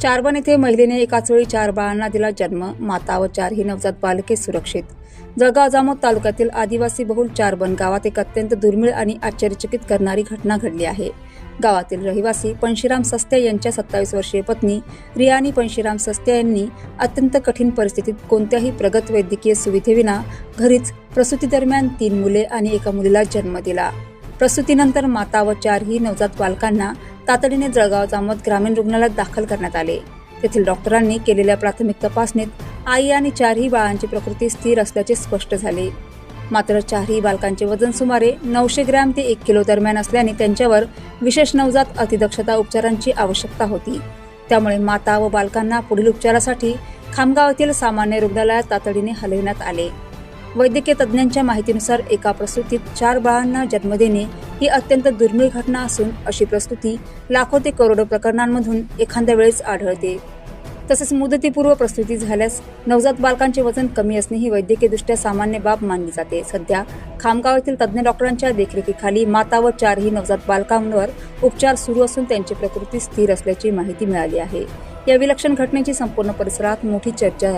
चारबन येथे महिलेने एकाच वेळी 4 बाळांना दिला जन्म. माता व 4ही नवजात बालके सुरक्षित. जळगाव जामोद तालुक्यातील आदिवासी बहुल चारबन गावात एक अत्यंत दुर्मिळ आणि आश्चर्यचकित करणारी घटना घडली आहे. गावातील रहिवासी पंशीराम सस्ते यांच्या 27 वर्षीय पत्नी रियानी पंशीराम सस्ते यांनी अत्यंत कठीण परिस्थितीत कोणत्याही प्रगत वैद्यकीय सुविधेविना घरीच प्रसूतीदरम्यान 3 मुले आणि एका मुलीला जन्म दिला. प्रसूतीनंतर माता व 4ही नवजात बालकांना तातडीने जळगाव जामोद ग्रामीण रुग्णालयात दाखल करण्यात आले. तेथील डॉक्टरांनी केलेल्या प्राथमिक तपासणीत आई आणि 4ही बाळांची प्रकृती स्थिर असल्याचे स्पष्ट झाले. मात्र 4ही बालकांचे वजन सुमारे 900 ग्रॅम ते 1 किलो दरम्यान असल्याने त्यांच्यावर विशेष नवजात अतिदक्षता उपचारांची आवश्यकता होती. त्यामुळे माता व बालकांना पुढील उपचारासाठी खामगाव येथील सामान्य रुग्णालयात तातडीने हलविण्यात आले. वैद्यकीय तज्ज्ञांच्या माहितीनुसार एका प्रसूतीत 4 बाळांना जन्म देणे ही अत्यंत दुर्मिळ घटना असून अशी प्रसूती लाखो ते करोडो प्रकरणांमधून एखाद्या वेळेस आढळते. तसेच मुदतीपूर्व प्रसूती झाल्यास नवजात बालकांचे वजन कमी असणे ही वैद्यकीयदृष्ट्या सामान्य बाब मानली जाते. सध्या खामगाव येथील तज्ज्ञ डॉक्टरांच्या देखरेखीखाली माता व 4ही नवजात बालकांवर उपचार सुरू असून त्यांची प्रकृती स्थिर असल्याची माहिती मिळाली आहे. या विलक्षण घटनेची संपूर्ण परिसरात मोठी चर्चा